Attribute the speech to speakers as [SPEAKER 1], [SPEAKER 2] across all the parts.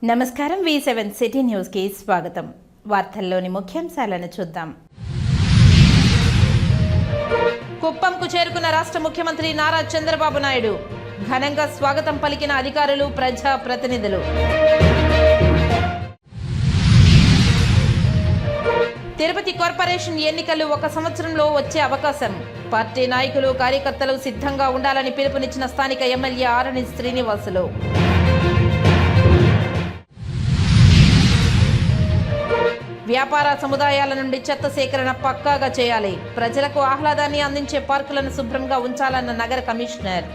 [SPEAKER 1] నమస్కారం V7 city news కి స్వాగతం. వార్తల్లోని ముఖ్యాంశాలను చూద్దాం. కుప్పంకు చేరుకున్న రాష్ట్ర ముఖ్యమంత్రి నారా చంద్రబాబు నాయుడు ఘనంగా స్వాగతం పలికిన అధికారులు, ప్రజా ప్రతినిధులు. తిరుపతి కార్పొరేషన్ ఎన్నికలు 1 సంవత్సరంలో వచ్చే అవకాశం. పార్టీ నాయకులు, కార్యకర్తలు సిద్ధంగా ఉండాలని పిలుపునిచ్చిన స్థానిక ఎమ్మెల్యే ఆరణి శ్రీనివాసులు. వ్యాపార సముదాయాల నుండి చెత్త సేకరణ పక్కాగా చేయాలి. ప్రజలకు ఆహ్లాదాన్ని అందించే పార్కులను శుభ్రంగా ఉంచాలన్న నగర కమిషనర్.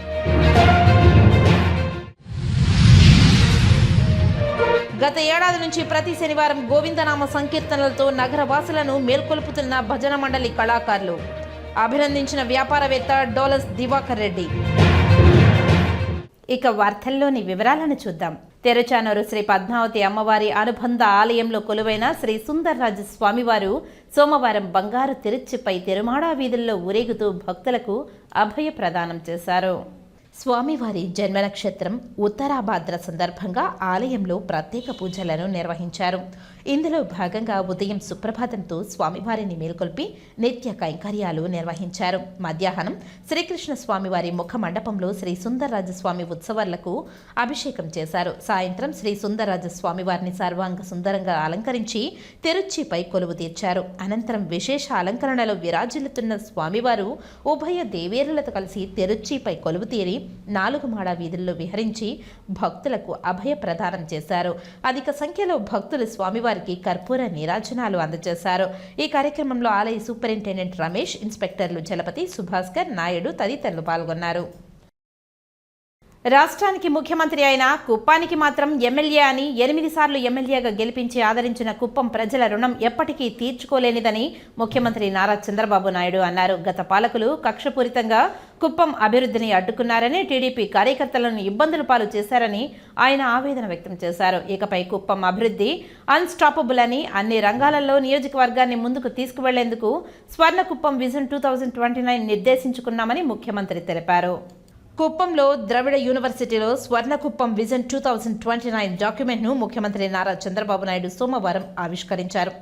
[SPEAKER 1] గత ఏడాది నుంచి ప్రతి శనివారం గోవిందనామ సంకీర్తనలతో నగర వాసులను మేల్కొల్పుతున్న భజన మండలి కళాకారులు. అభినందించిన వ్యాపారవేత్త డోలస్ దివాకర్ రెడ్డి. ఇక వార్తల్లోని వివరాలను చూద్దాం. తెరుచానూరు శ్రీ పద్మావతి అమ్మవారి అనుబంధ ఆలయంలో కొలువైన శ్రీ సుందర్రాజ స్వామివారు సోమవారం బంగారు తిరుచిపై తిరుమాడా వీధుల్లో ఊరేగుతూ భక్తులకు అభయ ప్రదానం చేశారు. స్వామివారి జన్మ నక్షత్రం ఉత్తరాభాద్ర సందర్భంగా ఆలయంలో ప్రత్యేక పూజలను నిర్వహించారు. ఇందులో భాగంగా ఉదయం సుప్రభాతంతో స్వామివారిని మేల్కొల్పి నిత్య కైంకర్యాలు నిర్వహించారు. మధ్యాహ్నం శ్రీకృష్ణ స్వామివారి ముఖ మండపంలో శ్రీ సుందరరాజ స్వామి ఉత్సవాలకు అభిషేకం చేశారు. సాయంత్రం శ్రీ సుందరరాజ స్వామివారిని సర్వాంగ సుందరంగా అలంకరించి తిరుచిపై కొలువు తీర్చారు. అనంతరం విశేష అలంకరణలో విరాజిల్లుతున్న స్వామివారు ఉభయ దేవేరులతో కలిసి తిరుచిపై కొలువు తీరి 4 మాడ వీధుల్లో విహరించి భక్తులకు అభయ ప్రదానం చేశారు. అధిక సంఖ్యలో భక్తులు స్వామివారికి కర్పూర నీరాజనాలు అందజేశారు. ఈ కార్యక్రమంలో ఆలయ సూపరింటెండెంట్ రమేష్, ఇన్స్పెక్టర్లు చలపతి, సుభాస్కర్, నాయుడు తదితరులు పాల్గొన్నారు. రాష్ట్రానికి ముఖ్యమంత్రి అయిన కుప్పానికి మాత్రం ఎమ్మెల్యే అని 8 సార్లు ఎమ్మెల్యేగా గెలిపించి ఆదరించిన కుప్పం ప్రజల రుణం ఎప్పటికీ తీర్చుకోలేనిదని ముఖ్యమంత్రి నారా చంద్రబాబు నాయుడు అన్నారు. గత పాలకులు కక్షపూరితంగా కుప్పం అభివృద్ధిని అడ్డుకున్నారని, టీడీపీ కార్యకర్తలను ఇబ్బందుల పాలు చేశారని ఆయన ఆవేదన వ్యక్తం చేశారు. ఇకపై కుప్పం అభివృద్ధి అన్స్టాపబుల్ అని, అన్ని రంగాలలో నియోజకవర్గాన్ని ముందుకు తీసుకువెళ్లేందుకు స్వర్ణ కుప్పం విజన్ 2029 నిర్దేశించుకున్నామని ముఖ్యమంత్రి తెలిపారు. కుప్పంలో ద్రవిడ యూనివర్సిటీలో స్వర్ణకుప్పం విజన్ 2029 డాక్యుమెంట్ను ముఖ్యమంత్రి నారా చంద్రబాబు నాయుడు సోమవారం ఆవిష్కరించారు.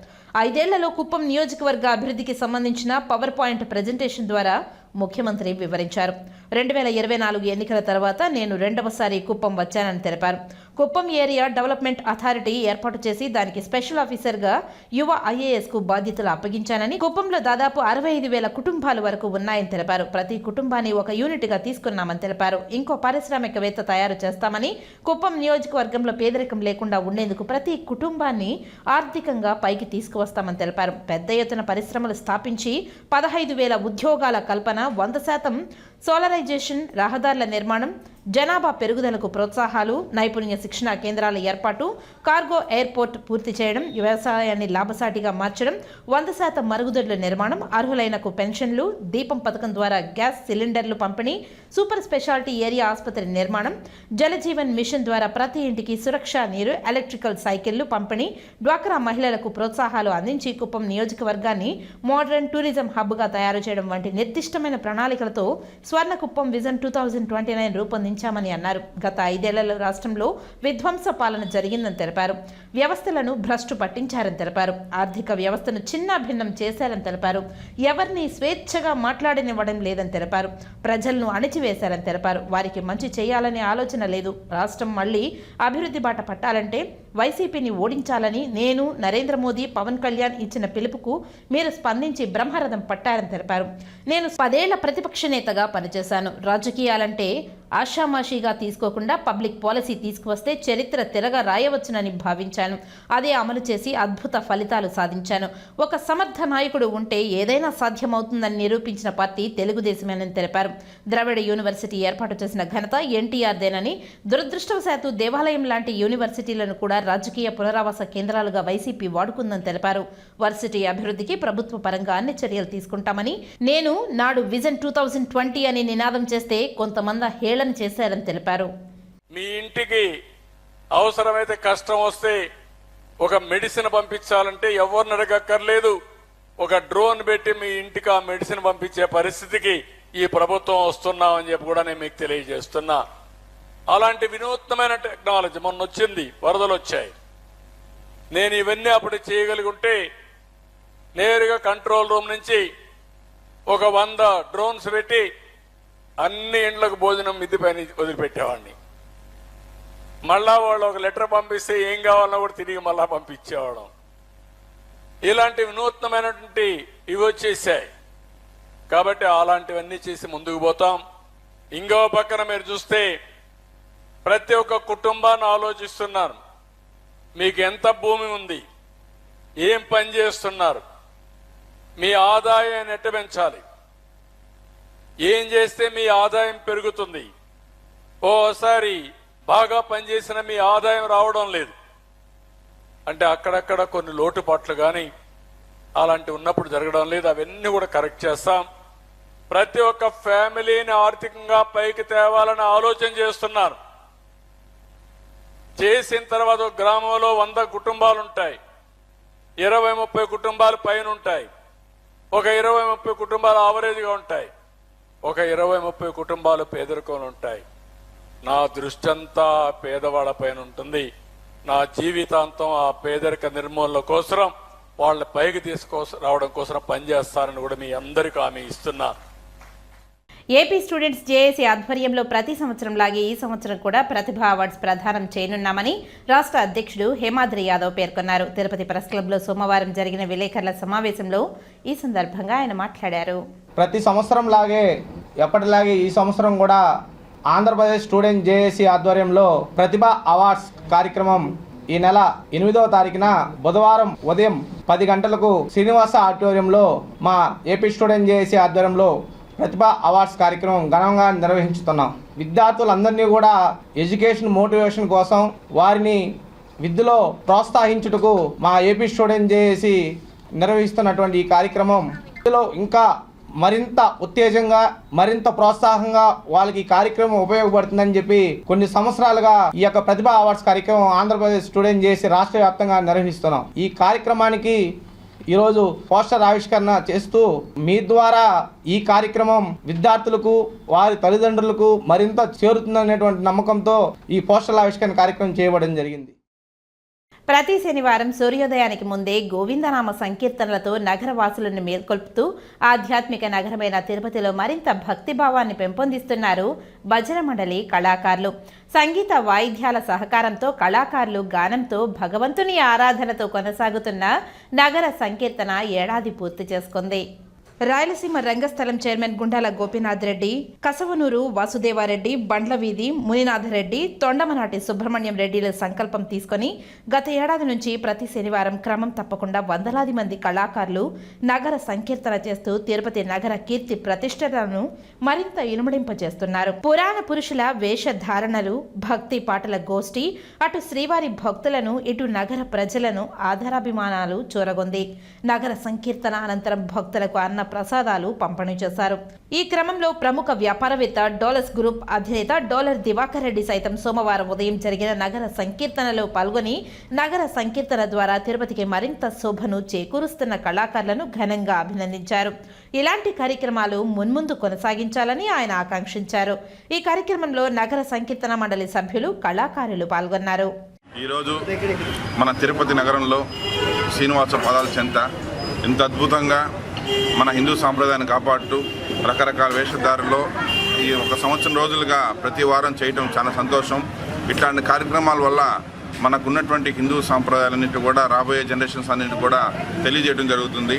[SPEAKER 1] 5 ఏళ్లలో కుప్పం నియోజకవర్గ అభివృద్ధికి సంబంధించిన పవర్ పాయింట్ ప్రజెంటేషన్ ద్వారా ముఖ్యమంత్రి వివరించారు. 2024 ఎన్నికల తర్వాత నేను 2వసారి కుప్పం వచ్చానని తెలిపారు. కుప్పం ఏరియా డెవలప్మెంట్ అథారిటీ ఏర్పాటు చేసి దానికి స్పెషల్ ఆఫీసర్గా యువ IASకు బాధ్యతలు అప్పగించానని, కుప్పంలో దాదాపు 65,000 కుటుంబాల వరకు ఉన్నాయని తెలిపారు. ప్రతి కుటుంబాన్ని ఒక యూనిట్గా తీసుకున్నామని తెలిపారు. ఇంకో పారిశ్రామికవేత్త తయారు చేస్తామని, కుప్పం నియోజకవర్గంలో పేదరికం లేకుండా ఉండేందుకు ప్రతి కుటుంబాన్ని ఆర్థికంగా పైకి తీసుకువస్తామని తెలిపారు. పెద్ద ఎత్తున పరిశ్రమలు స్థాపించి 15,000 ఉద్యోగాల కల్పన, 100% సోలరైజేషన్, రహదారుల నిర్మాణం, జనాభా పెరుగుదలకు ప్రోత్సాహాలు, నైపుణ్య శిక్షణా కేంద్రాల ఏర్పాటు, కార్గో ఎయిర్పోర్ట్ పూర్తి చేయడం, వ్యవసాయాన్ని లాభసాటిగా మార్చడం, 100% మరుగుదొడ్ల నిర్మాణం, అర్హులైనకు పెన్షన్లు, దీపం పథకం ద్వారా గ్యాస్ సిలిండర్లు పంపిణీ, సూపర్ స్పెషాలిటీ ఏరియా ఆసుపత్రి నిర్మాణం, జలజీవన్ మిషన్ ద్వారా ప్రతి ఇంటికి సురక్ష నీరు, ఎలక్ట్రికల్ సైకిళ్లు పంపిణీ, డ్వాక్రా మహిళలకు ప్రోత్సాహాలు అందించి కుప్పం నియోజకవర్గాన్ని మోడర్న్ టూరిజం హబ్గా తయారు చేయడం వంటి నిర్దిష్టమైన ప్రణాళికలతో స్వర్ణకుప్పం విజన్ 2029 రూపొందించామని అన్నారు. గత 5 ఏళ్లలో రాష్ట్రంలో విధ్వంస పాలన జరిగిందని తెలిపారు. వ్యవస్థలను భ్రష్టు పట్టించారని తెలిపారు. ఆర్థిక వ్యవస్థను చిన్నాభిన్నం చేశారని తెలిపారు. ఎవరిని స్వేచ్ఛగా మాట్లాడనివ్వడం లేదని తెలిపారు. ప్రజలను అణిచివేశారని తెలిపారు. వారికి మంచి చేయాలనే ఆలోచన లేదు. రాష్ట్రం మళ్లీ అభివృద్ధి బాట పట్టాలంటే వైసీపీని ఓడించాలని నేను, నరేంద్ర మోదీ, పవన్ కళ్యాణ్ ఇచ్చిన పిలుపుకు మీరు స్పందించి బ్రహ్మరథం పట్టారని తెలిపారు. నేను 10 ఏళ్ల ప్రతిపక్ష నేతగా పనిచేశాను. రాజకీయాలంటే ఆషామాషిగా తీసుకోకుండా పబ్లిక్ పాలసీ తీసుకువస్తే చరిత్ర తిరగ రాయవచ్చునని భావించాను. అదే అమలు చేసి అద్భుత ఫలితాలు సాధించాను. ఒక సమర్థ నాయకుడు ఉంటే ఏదైనా సాధ్యమవుతుందని నిరూపించిన పార్టీ తెలుగుదేశమేనని తెలిపారు. ద్రవిడ యూనివర్సిటీ ఏర్పాటు చేసిన ఘనత ఎన్టీఆర్దేనని, దురదృష్టవశాత్తు దేవాలయం లాంటి యూనివర్సిటీలను కూడా రాజకీయ పునరావాస కేంద్రాలుగా వైసీపీ వాడుకుందని తెలిపారు. వర్సిటీ అభివృద్ధికి ప్రభుత్వ పరంగా అన్ని చర్యలు తీసుకుంటామని, నేను నాడు విజన్ 2020 అని నినాదం చేస్తే కొంతమంది హేళన చేశారని తెలిపారు.
[SPEAKER 2] మీ ఇంటికి అవసరమైతే కష్టం వస్తే ఒక మెడిసిన్ పంపించాలంటే ఎవరిని అడగక్కర్లేదు, ఒక డ్రోన్ పెట్టి మీ ఇంటికి ఆ మెడిసిన్ పంపించే పరిస్థితికి ఈ ప్రభుత్వం వస్తున్నామని చెప్పి కూడా నేను మీకు తెలియజేస్తున్నా. అలాంటి వినూత్నమైన టెక్నాలజీ మొన్న వచ్చింది, వరదలు వచ్చాయి. నేను ఇవన్నీ అప్పుడు చేయగలిగి ఉంటే నేరుగా కంట్రోల్ రూమ్ నుంచి ఒక 100 డ్రోన్స్ పెట్టి అన్ని ఇండ్లకు భోజనం మిద్ది పైన వదిలిపెట్టేవాడిని. మళ్ళా వాళ్ళు ఒక లెటర్ పంపిస్తే ఏం కావాలన్నా కూడా తిరిగి మళ్ళా పంపించేవాళ్ళం. ఇలాంటి వినూత్నమైనటువంటి ఇవి వచ్చేసాయి. కాబట్టి అలాంటివన్నీ చేసి ముందుకు పోతాం. ఇంకో పక్కన మీరు చూస్తే ప్రతి ఒక్క కుటుంబాన్ని ఆలోచిస్తున్నారు. మీకు ఎంత భూమి ఉంది, ఏం పని చేస్తున్నారు, మీ ఆదాయాన్ని ఎట్ట పెంచాలి, ఏం చేస్తే మీ ఆదాయం పెరుగుతుంది. ఓసారి బాగా పనిచేసిన మీ ఆదాయం రావడం లేదు అంటే అక్కడక్కడ కొన్ని లోటుపాట్లు కానీ అలాంటి ఉన్నప్పుడు జరగడం లేదు. అవన్నీ కూడా కరెక్ట్ చేస్తాం. ప్రతి ఒక్క ఫ్యామిలీని ఆర్థికంగా పైకి తేవాలని ఆలోచన చేస్తున్నారు. చేసిన తర్వాత ఒక గ్రామంలో 100 కుటుంబాలు ఉంటాయి, 20-30 కుటుంబాలు పైన ఉంటాయి, ఒక 20-30 కుటుంబాలు ఆవరేజ్గా ఉంటాయి, ఒక 20-30 కుటుంబాలు పేదరికంలో ఉంటాయి. నా దృష్టి అంతా పేదవాళ్ళ పైన ఉంటుంది. నా జీవితాంతం ఆ పేదరిక నిర్మూలన కోసం వాళ్ళ పైకి రావడం కోసం పనిచేస్తారని కూడా మీ అందరికీ హామీ ఇస్తున్నారు.
[SPEAKER 1] ఏపీ స్టూడెంట్స్ జేఏసీ ఆధ్వర్యంలో ప్రతి సంవత్సరం లాగే ఈ సంవత్సరం కూడా ప్రతిభ అవార్డ్స్ ప్రదానం చేయనున్నామని రాష్ట్ర అధ్యక్షుడు హేమాద్రి యాదవ్ పేర్కొన్నారు. తిరుపతి ప్రెస్ క్లబ్లో సోమవారం జరిగిన విలేకరుల సమావేశంలో ఈ సందర్భంగా ఆయన మాట్లాడారు.
[SPEAKER 3] ప్రతి సంవత్సరం లాగే ఎప్పటిలాగే ఈ సంవత్సరం కూడా ఆంధ్రప్రదేశ్ స్టూడెంట్ జేఏసీ ఆధ్వర్యంలో ప్రతిభ అవార్డ్స్ కార్యక్రమం ఈ నెల 8వ తారీఖున బుధవారం ఉదయం 10 గంటలకు శ్రీనివాస ఆడిటోరియంలో మా ఏపీ స్టూడెంట్ జేఏసీ ఆధ్వర్యంలో ప్రతిభ అవార్డ్స్ కార్యక్రమం ఘనంగా నిర్వహించుతున్నాం. విద్యార్థులందరినీ కూడా ఎడ్యుకేషన్ మోటివేషన్ కోసం వారిని విద్యలో ప్రోత్సహించుటకు మా ఏపీ స్టూడెంట్ జేఏసీ నిర్వహిస్తున్నటువంటి ఈ కార్యక్రమం ఇందులో ఇంకా మరింత ఉత్తేజంగా మరింత ప్రోత్సాహంగా వాళ్ళకి ఈ కార్యక్రమం ఉపయోగపడుతుందని చెప్పి కొన్ని సంవత్సరాలుగా ఈ యొక్క ప్రతిభ అవార్డ్స్ కార్యక్రమం ఆంధ్రప్రదేశ్ స్టూడెంట్ జేఏసీ రాష్ట్ర వ్యాప్తంగా నిర్వహిస్తున్నాం. ఈ కార్యక్రమానికి ఈరోజు పోస్టర్ ఆవిష్కరణ చేస్తూ మీ ద్వారా ఈ కార్యక్రమం విద్యార్థులకు వారి తల్లిదండ్రులకు మరింత చేరుతుందనేటువంటి నమ్మకంతో ఈ పోస్టర్ ఆవిష్కరణ కార్యక్రమం చేయబడడం జరిగింది.
[SPEAKER 1] ప్రతి శనివారం సూర్యోదయానికి ముందే గోవిందనామ సంకీర్తనలతో నగర వాసులను మేల్కొల్పుతూ ఆధ్యాత్మిక నగరమైన తిరుపతిలో మరింత భక్తిభావాన్ని పెంపొందిస్తున్నారు భజన మండలి కళాకారులు. సంగీత వాయిద్యాల సహకారంతో కళాకారులు గానంతో భగవంతుని ఆరాధనతో కొనసాగుతున్న నగర సంకీర్తన ఏడాది పూర్తి చేసుకుంది. రాయలసీమ రంగస్థలం చైర్మన్ గుండాల గోపీనాథ్ రెడ్డి, కసవనూరు వాసుదేవారెడ్డి, బండ్లవీధి మునినాథరెడ్డి, తొండమనాటి సుబ్రహ్మణ్యం రెడ్డిల సంకల్పం తీసుకుని గత ఏడాది నుంచి ప్రతి శనివారం క్రమం తప్పకుండా వందలాది మంది కళాకారులు నగర సంకీర్తన చేస్తూ తిరుపతి నగర కీర్తి ప్రతిష్టలను మరింత ఇనుమడింపజేస్తున్నారు. పురాణ పురుషుల వేషధారణలు, భక్తి పాటల గోష్ఠి అటు శ్రీవారి భక్తులను ఇటు నగర ప్రజలను ఆధారాభిమానాలు చూరగొంది. నగర సంకీర్తన అనంతరం భక్తులకు అన్న ప్రసాదాలు పంపిణీ చేశారు. ఈ క్రమంలో ప్రముఖ వ్యాపారవేత్త డోలస్ గ్రూప్ అధినేత డోలర్ దివాకర్ రెడ్డి సైతం సోమవారం ఉదయం జరిగిన నగర సంకీర్తనలో పాల్గొని నగర సంకీర్తన ద్వారా తిరుపతికి మరింత శోభను చేకూరుస్తున్న కళాకారులను ఘనంగా అభినందించారు. ఇలాంటి కార్యక్రమాలు మున్ముందు కొనసాగించాలని ఆయన ఆకాంక్షించారు. ఈ కార్యక్రమంలో నగర సంకీర్తన మండలి సభ్యులు, కళాకారులు పాల్గొన్నారు.
[SPEAKER 4] ఈరోజు మన తిరుపతి నగరంలో శ్రీనివాస పాదాల చెంత ఇంత అద్భుతంగా మన హిందూ సాంప్రదాయాన్ని కాపాడుతూ రకరకాల వేషధారుల్లో ఈ 1 సంవత్సరం రోజులుగా ప్రతి వారం చేయటం చాలా సంతోషం. ఇట్లాంటి కార్యక్రమాల వల్ల మనకున్నటువంటి హిందూ సాంప్రదాయాలన్నింటి కూడా రాబోయే జనరేషన్స్ అన్నింటి కూడా తెలియజేయడం జరుగుతుంది.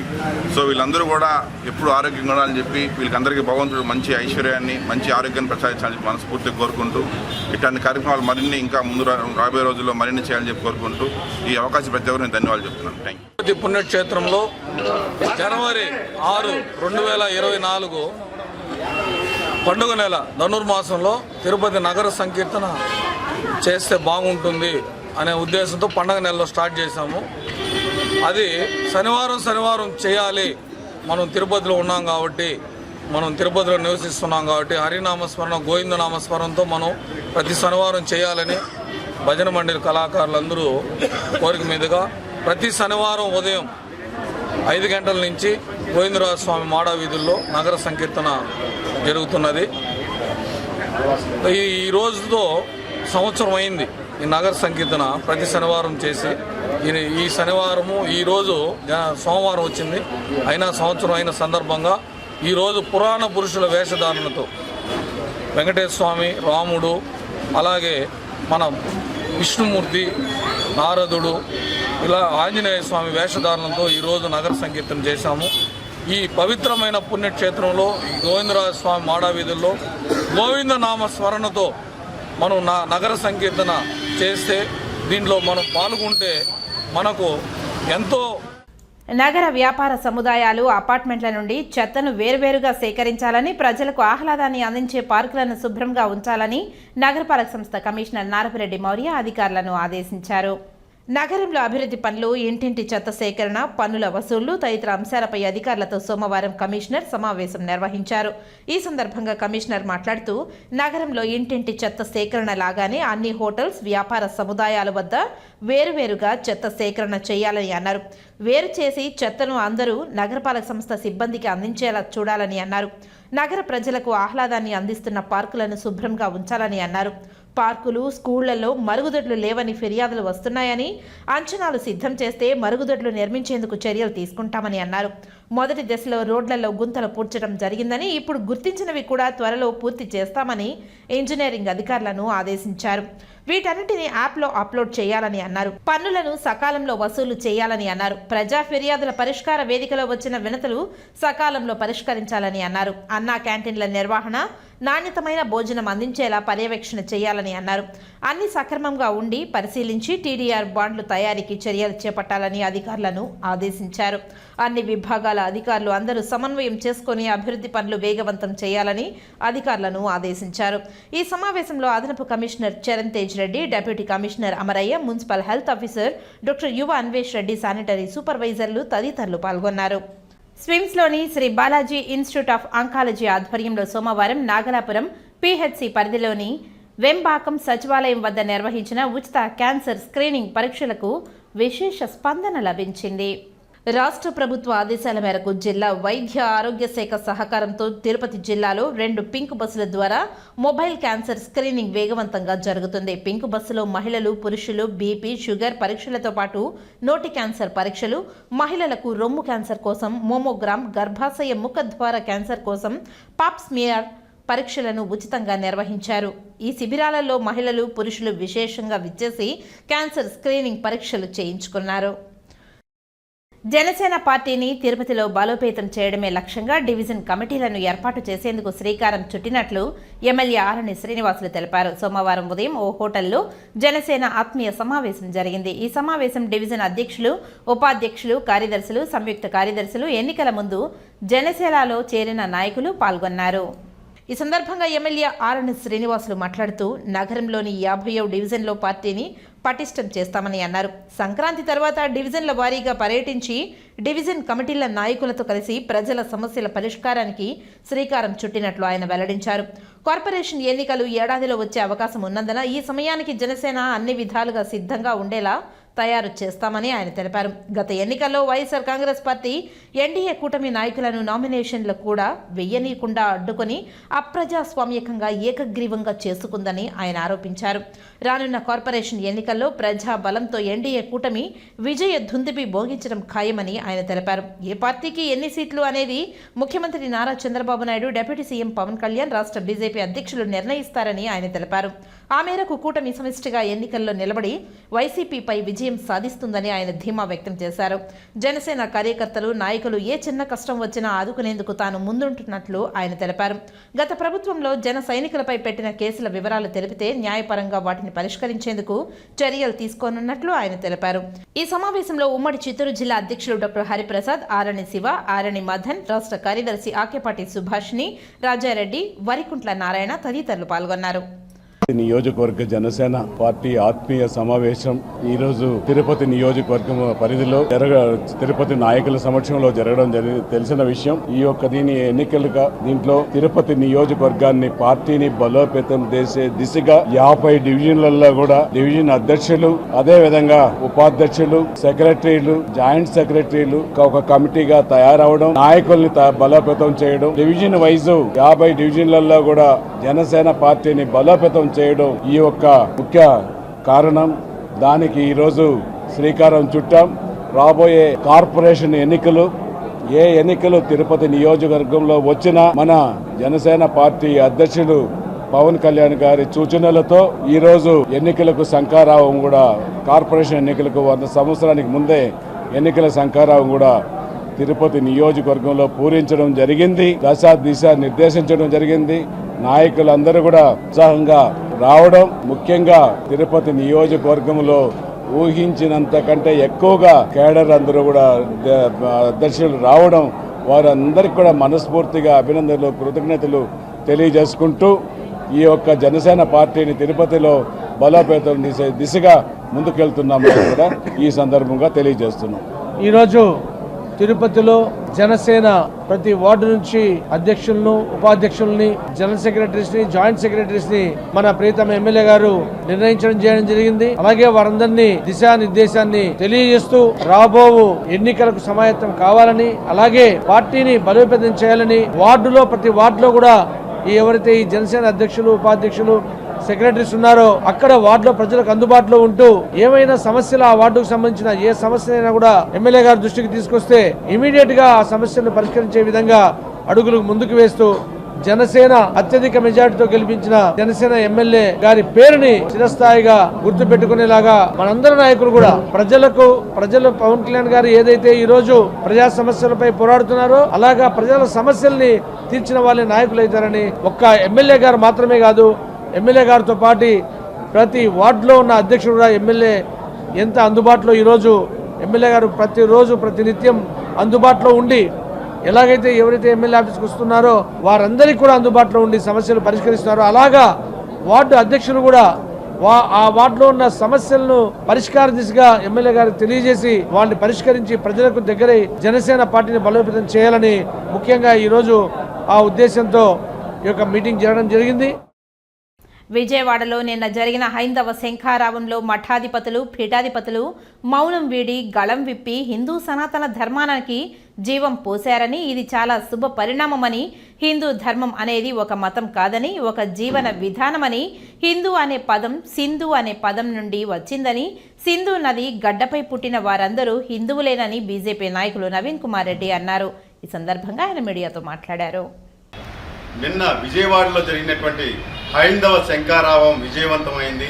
[SPEAKER 4] సో వీళ్ళందరూ కూడా ఎప్పుడు ఆరోగ్యంగా ఉండాలని చెప్పి వీళ్ళకందరికీ భగవంతుడు మంచి ఐశ్వర్యాన్ని మంచి ఆరోగ్యాన్ని ప్రసాదించాలని మనస్ఫూర్తిగా కోరుకుంటూ ఇట్లాంటి కార్యక్రమాలు మరిన్ని ఇంకా ముందు రాబోయే రోజుల్లో మరిన్ని చేయాలని చెప్పి కోరుకుంటూ ఈ అవకాశం ప్రతి ఒక్కరు నేను ధన్యవాదాలు చెప్తున్నాను. Thank you.
[SPEAKER 5] తిరుపతి పుణ్యక్షేత్రంలో జనవరి 6, 2024 పండుగ నెల ధనుర్మాసంలో తిరుపతి నగర సంకీర్తన చేస్తే బాగుంటుంది అనే ఉద్దేశంతో పండుగ నెలలో స్టార్ట్ చేశాము. అది శనివారం చేయాలి. మనం తిరుపతిలో ఉన్నాం కాబట్టి, మనం తిరుపతిలో నివసిస్తున్నాం కాబట్టి హరినామస్మరణ గోవింద నామస్మరణతో మనం ప్రతి శనివారం చేయాలని భజన మండలి కళాకారులందరూ కోరిక మీదుగా ప్రతి శనివారం ఉదయం 5 గంటల నుంచి గోవిందరాజ స్వామి మాడా వీధుల్లో నగర సంకీర్తన జరుగుతున్నది. ఈ రోజుతో సంవత్సరం అయింది ఈ నగర సంకీర్తన ప్రతి శనివారం చేసి. ఈ శనివారము ఈరోజు సోమవారం వచ్చింది, అయినా సంవత్సరం అయిన సందర్భంగా ఈరోజు పురాణ పురుషుల వేషధారణతో వెంకటేశ్వర స్వామి, రాముడు, అలాగే మన విష్ణుమూర్తి, నారదుడు, ఇలా ఆంజనేయ స్వామి వేషధారణతో ఈరోజు నగర సంకీర్తన చేశాము. ఈ పవిత్రమైన పుణ్యక్షేత్రంలో ఈ గోవిందరాజ స్వామి మాడావీధుల్లో గోవిందనామ స్మరణతో మనం నగర సంకీర్తన చేస్తే, దీంట్లో మనం పాల్గొంటే మనకు ఎంతో.
[SPEAKER 1] నగర వ్యాపార సముదాయాలు, అపార్ట్మెంట్ల నుండి చెత్తను వేర్వేరుగా సేకరించాలని, ప్రజలకు ఆహ్లాదాన్ని అందించే పార్కులను శుభ్రంగా ఉంచాలని నగరపాలక సంస్థ కమిషనర్ నారపిరెడ్డి మౌర్య అధికారులను ఆదేశించారు. నగరంలో అభివృద్ధి పనులు, ఇంటింటి చెత్త సేకరణ, పన్నుల వసూళ్లు తదితర అంశాలపై అధికారులతో సోమవారం కమిషనర్ సమావేశం నిర్వహించారు. ఈ సందర్భంగా కమిషనర్ మాట్లాడుతూ, నగరంలో ఇంటింటి చెత్త సేకరణ లాగానే అన్ని హోటల్స్, వ్యాపార సముదాయాల వద్ద వేరువేరుగా చెత్త సేకరణ చేయాలని అన్నారు. వేరు చేసి చెత్తను అందరూ నగరపాలక సంస్థ సిబ్బందికి అందించేలా చూడాలని అన్నారు. నగర ప్రజలకు ఆహ్లాదాన్ని అందిస్తున్న పార్కులను శుభ్రంగా ఉంచాలని అన్నారు. పార్కులు, స్కూళ్లలో మరుగుదొడ్లు లేవని ఫిర్యాదులు వస్తున్నాయని, అంచనాలు సిద్ధం చేస్తే మరుగుదొడ్లు నిర్మించేందుకు చర్యలు తీసుకుంటామని అన్నారు. మొదటి దశలో రోడ్లలో గుంతలు పూడ్చడం జరిగిందని, ఇప్పుడు గుర్తించినవి కూడా త్వరలో పూర్తి చేస్తామని ఇంజనీరింగ్ అధికారులను ఆదేశించారు. వీటన్నిటిని యాప్లో అప్లోడ్ చేయాలని అన్నారు. పన్నులను సకాలంలో వసూలు చేయాలని అన్నారు. ప్రజా ఫిర్యాదుల పరిష్కార వేదికలో వచ్చిన వినతులు సకాలంలో పరిష్కరించాలని అన్నారు. అన్నా క్యాంటీన్ల నిర్వహణ, నాణ్యతమైన భోజనం అందించేలా పర్యవేక్షణ చేయాలని అన్నారు. అన్ని సక్రమంగా ఉండి పరిశీలించి టీడీఆర్ బాండ్లు తయారీకి చర్యలు చేపట్టాలని అధికారులను ఆదేశించారు. అన్ని విభాగాల అధికారులు అందరూ సమన్వయం చేసుకుని అభివృద్ధి పనులు వేగవంతం చేయాలని అధికారులను ఆదేశించారు. ఈ సమావేశంలో అదనపు commissioner Charan Tej Reddy, deputy commissioner Amaraiah, municipal health officer doctor Yuva Anvesh Reddy, sanitary సూపర్వైజర్లు తదితరులు పాల్గొన్నారు. స్విమ్స్లోని Sri Balaji institute of oncology ఆధ్వర్యంలో సోమవారం నాగలాపురం పిహెచ్సి పరిధిలోని వెంబాకం సచివాలయం వద్ద నిర్వహించిన ఉచిత క్యాన్సర్ స్క్రీనింగ్ పరీక్షలకు విశేష స్పందన లభించింది. రాష్ట్ర ప్రభుత్వ ఆదేశాల మేరకు జిల్లా వైద్య ఆరోగ్య శాఖ సహకారంతో తిరుపతి జిల్లాలో 2 పింక్ బస్సుల ద్వారా మొబైల్ క్యాన్సర్ స్క్రీనింగ్ వేగవంతంగా జరుగుతుంది. పింక్ బస్సులో మహిళలు, పురుషులు బీపీ, షుగర్ పరీక్షలతో పాటు నోటి క్యాన్సర్ పరీక్షలు, మహిళలకు రొమ్ము క్యాన్సర్ కోసం మోమోగ్రామ్, గర్భాశయ ముఖద్వార క్యాన్సర్ కోసం పాప్ స్మియర్ పరీక్షలను ఉచితంగా నిర్వహించారు. ఈ శిబిరాలలో మహిళలు, పురుషులు విశేషంగా విచ్చేసి క్యాన్సర్ స్క్రీనింగ్ పరీక్షలు చేయించుకున్నారు. జనసేన పార్టీని తిరుపతిలో బలోపేతం చేయడమే లక్ష్యంగా డివిజన్ కమిటీలను ఏర్పాటు చేసేందుకు శ్రీకారం చుట్టినట్లు ఎమ్మెల్యే ఆరణి శ్రీనివాసులు తెలిపారు. సోమవారం ఉదయం ఓ హోటల్లో జనసేన ఆత్మీయ సమావేశం జరిగింది. ఈ సమావేశం డివిజన్ అధ్యక్షులు, ఉపాధ్యక్షులు, కార్యదర్శులు, సంయుక్త కార్యదర్శులు, ఎన్నికల ముందు జనసేనలో చేరిన నాయకులు పాల్గొన్నారు. ఈ సందర్భంగా ఎమ్మెల్యే ఆరణి శ్రీనివాసులు మాట్లాడుతూ, నగరంలోని 50వ డివిజన్లో పార్టీని పటిష్టం చేస్తామని అన్నారు. సంక్రాంతి తర్వాత డివిజన్ల వారీగా పర్యటించి డివిజన్ కమిటీల నాయకులతో కలిసి ప్రజల సమస్యల పరిష్కారానికి శ్రీకారం చుట్టినట్లు ఆయన వెల్లడించారు. కార్పొరేషన్ ఎన్నికలు ఏడాదిలో వచ్చే అవకాశం ఉన్నందున ఈ సమయానికి జనసేన అన్ని విధాలుగా సిద్ధంగా ఉండేలా తయారు చేస్తామని ఆయన తెలిపారు. గత ఎన్నికల్లో వైఎస్ఆర్ కాంగ్రెస్ పార్టీ ఎన్డీఏ కూటమి నాయకులను నామినేషన్లు కూడా వెయ్యనీయకుండా అడ్డుకొని అప్రజాస్వామ్యకంగా ఏకగ్రీవంగా చేసుకుందని ఆయన ఆరోపించారు. రానున్న కార్పొరేషన్ ఎన్నికల్లో ప్రజా బలంతో ఎన్డీఏ కూటమి విజయ ధుందిపి భోగించడం ఖాయమని ఆయన తెలిపారు. ఏ పార్టీకి ఎన్ని సీట్లు అనేది ముఖ్యమంత్రి నారా చంద్రబాబు నాయుడు, డిప్యూటీ సీఎం పవన్ కళ్యాణ్, రాష్ట్ర బీజేపీ అధ్యక్షులు నిర్ణయిస్తారని ఆయన తెలిపారు. ఆ మేరకు కూటమి సమిష్టిగా ఎన్నికల్లో నిలబడి వైసీపీపై విజయం సాధిస్తుందని ఆయన ధీమా వ్యక్తం చేశారు. జనసేన కార్యకర్తలు, నాయకులు ఏ చిన్న కష్టం వచ్చినా ఆదుకునేందుకు తాను ముందుంటున్నట్లు ఆయన తెలిపారు. గత ప్రభుత్వంలో జన సైనికులపై పెట్టిన కేసుల వివరాలు తెలిపితే న్యాయపరంగా వాటిని పరిష్కరించేందుకు చర్యలు తీసుకోనున్నట్లు ఆయన తెలిపారు. ఈ సమావేశంలో ఉమ్మడి చిత్తూరు జిల్లా అధ్యక్షులు డాక్టర్ హరిప్రసాద్, ఆరణి శివ, ఆరణి మదన్, రాష్ట్ర కార్యదర్శి ఆకేపాటి సుభాషిణి, రాజారెడ్డి, వరికుంట్ల నారాయణ తదితరులు పాల్గొన్నారు.
[SPEAKER 6] నియోజకవర్గ జనసేన పార్టీ ఆత్మీయ సమావేశం ఈరోజు తిరుపతి నియోజకవర్గం పరిధిలో తిరుపతి నాయకుల సమక్షంలో జరగడం తెలిసిన విషయం. ఈ యొక్క ఎన్నికలుగా దీంట్లో తిరుపతి నియోజకవర్గాన్ని పార్టీని బలోపేతం చేసే దిశగా 50 డివిజన్లలో కూడా డివిజన్ అధ్యక్షులు, అదే విధంగా ఉపాధ్యక్షులు, సెక్రటరీలు, జాయింట్ సెక్రటరీలు ఒక కమిటీగా తయారవడం, నాయకుల్ని బలోపేతం చేయడం, డివిజన్ వైజ్ 50 డివిజన్లలో కూడా జనసేన పార్టీని బలోపేతం చేయడం ఈ యొక్క ముఖ్య కారణం. దానికి ఈరోజు శ్రీకారం చుట్టాం. రాబోయే కార్పొరేషన్ ఎన్నికలు తిరుపతి నియోజకవర్గంలో వచ్చినా మన జనసేన పార్టీ అధ్యక్షుడు పవన్ కళ్యాణ్ గారి సూచనలతో ఈరోజు ఎన్నికలకు శంఖారావం కూడా, కార్పొరేషన్ ఎన్నికలకు 100 సంవత్సరానికి ముందే ఎన్నికల శంఖారావం కూడా తిరుపతి నియోజకవర్గంలో పూరించడం జరిగింది. దిశ నిర్దేశించడం జరిగింది. నాయకులందరూ కూడా ఉత్సాహంగా రావడం, ముఖ్యంగా తిరుపతి నియోజకవర్గంలో ఊహించినంత కంటే ఎక్కువగా కేడర్ అందరూ కూడా అధ్యక్షులు రావడం, వారందరికీ కూడా మనస్ఫూర్తిగా అభినందనలు, కృతజ్ఞతలు తెలియజేసుకుంటూ ఈ యొక్క జనసేన పార్టీని తిరుపతిలో బలోపేతం చేసే దిశగా ముందుకెళ్తున్నామని కూడా ఈ సందర్భంగా తెలియజేస్తున్నాం.
[SPEAKER 7] ఈరోజు తిరుపతిలో జనసేన ప్రతి వార్డు నుంచి అధ్యక్షులను, ఉపాధ్యక్షుల్ని, జనరల్ సెక్రటరీస్ ని, జాయింట్ సెక్రటరీస్ ని మన ప్రీతమ ఎమ్మెల్యే గారు చేయడం జరిగింది. అలాగే వారందరినీ దిశానిర్దేశాన్ని తెలియజేస్తూ రాబో ఎన్నికలకు సమాయత్తం కావాలని, అలాగే పార్టీని బలోపేతం చేయాలని ప్రతి వార్డులో కూడా ఎవరైతే ఈ జనసేన అధ్యక్షులు, ఉపాధ్యక్షులు, సెక్రటరీస్ ఉన్నారో అక్కడ వార్డులో ప్రజలకు అందుబాటులో ఉంటూ ఏమైనా సమస్యలు ఆ వార్డుకు సంబంధించిన ఏ సమస్యనైనా కూడా ఎమ్మెల్యే గారి దృష్టికి తీసుకొస్తే ఇమీడియట్ గా ఆ సమస్యలను పరిష్కరించే విధంగా అడుగులు ముందుకు వేస్తూ జనసేన అత్యధిక మెజార్టీతో గెలిపించిన జనసేన ఎమ్మెల్యే గారి పేరుని చిరస్థాయిగా గుర్తు పెట్టుకునేలాగా మనందరి నాయకులు కూడా ప్రజలు పవన్ కళ్యాణ్ గారు ఏదైతే ఈ రోజు ప్రజా సమస్యలపై పోరాడుతున్నారో అలాగా ప్రజల సమస్యల్ని తీర్చిన వాళ్ళే నాయకులు అవుతారని ఒక్క ఎమ్మెల్యే గారు మాత్రమే కాదు, ఎమ్మెల్యే గారితో పాటు ప్రతి వార్డులో ఉన్న అధ్యక్షుడు కూడా ఎమ్మెల్యే ఎంత అందుబాటులో ఈరోజు ఎమ్మెల్యే గారు ప్రతినిత్యం అందుబాటులో ఉండి ఎలాగైతే ఎవరైతే ఎమ్మెల్యే ఆఫీస్కి వస్తున్నారో వారందరికీ కూడా అందుబాటులో ఉండి సమస్యలు పరిష్కరిస్తున్నారో అలాగా వార్డు అధ్యక్షులు కూడా ఆ వార్డులో ఉన్న సమస్యలను పరిష్కార దిశగా ఎమ్మెల్యే గారికి తెలియజేసి వాళ్ళని పరిష్కరించి ప్రజలకు దగ్గరై జనసేన పార్టీని బలోపేతం చేయాలని ముఖ్యంగా ఈరోజు ఆ ఉద్దేశంతో ఈ యొక్క మీటింగ్ జరగడం జరిగింది.
[SPEAKER 1] విజయవాడలో నిన్న జరిగిన హైందవ శంఖారావంలో మఠాధిపతులు, పీఠాధిపతులు మౌనం వీడి గళం విప్పి హిందూ సనాతన ధర్మానికి జీవం పోశారని, ఇది చాలా శుభ పరిణామమని, హిందూ ధర్మం అనేది ఒక మతం కాదని, ఒక జీవన విధానమని, హిందూ అనే పదం సింధు అనే పదం నుండి వచ్చిందని, సింధు నది గడ్డపై పుట్టిన వారందరూ హిందువులేనని బీజేపీ నాయకులు నవీన్ కుమార్ రెడ్డి అన్నారు. ఈ సందర్భంగా ఆయన మీడియాతో మాట్లాడారు.
[SPEAKER 8] నిన్న విజయవాడలో జరిగినటువంటి హైందవ శంఖారావం విజయవంతమైంది.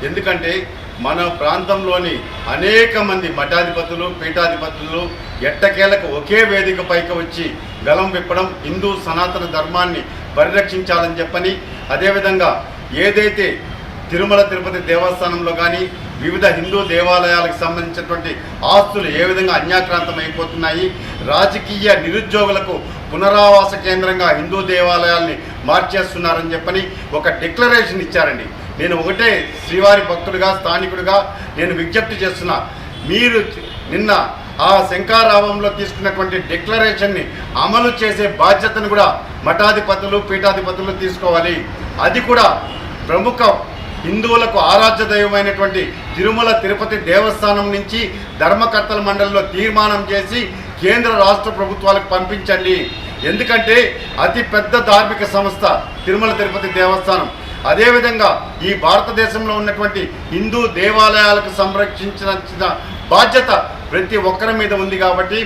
[SPEAKER 8] ఎందుకంటే మన ప్రాంతంలోని అనేక మంది మఠాధిపతులు, పీఠాధిపతులు ఎట్టకేలకు ఒకే వేదిక పైకి వచ్చి గలం విప్పడం, హిందూ సనాతన ధర్మాన్ని పరిరక్షించాలని చెప్పని, అదేవిధంగా ఏదైతే తిరుమల తిరుపతి దేవస్థానంలో కానీ వివిధ హిందూ దేవాలయాలకు సంబంధించినటువంటి ఆస్తులు ఏ విధంగా అన్యాక్రాంతం అయిపోతున్నాయి, రాజకీయ నిరుద్యోగులకు పునరావాస కేంద్రంగా హిందూ దేవాలయాల్ని మార్చేస్తున్నారని చెప్పని ఒక డిక్లరేషన్ ఇచ్చారండి. నేను ఒకటే శ్రీవారి భక్తుడిగా, స్థానికుడిగా నేను విజ్ఞప్తి చేస్తున్నా, మీరు నిన్న ఆ శంఖారావంలో తీసుకున్నటువంటి డిక్లరేషన్ని అమలు చేసే బాధ్యతను కూడా మఠాధిపతులు, పీఠాధిపతులు తీసుకోవాలి. అది కూడా ప్రముఖ హిందువులకు ఆరాధ్య దైవమైనటువంటి తిరుమల తిరుపతి దేవస్థానం నుంచి ధర్మకర్తల మండలిలో తీర్మానం చేసి కేంద్ర రాష్ట్ర ప్రభుత్వాలకు పంపించండి. ఎందుకంటే అతి పెద్ద ధార్మిక సంస్థ తిరుమల తిరుపతి దేవస్థానం. అదేవిధంగా ఈ భారతదేశంలో ఉన్నటువంటి హిందూ దేవాలయాలకు సంరక్షించిన బాధ్యత ప్రతి ఒక్కరి మీద ఉంది. కాబట్టి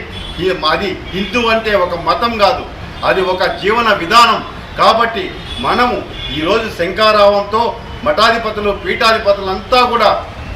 [SPEAKER 8] అది హిందూ అంటే ఒక మతం కాదు, అది ఒక జీవన విధానం. కాబట్టి మనము ఈరోజు శంఖారావంతో మఠాధిపతులు, పీఠాధిపతులంతా కూడా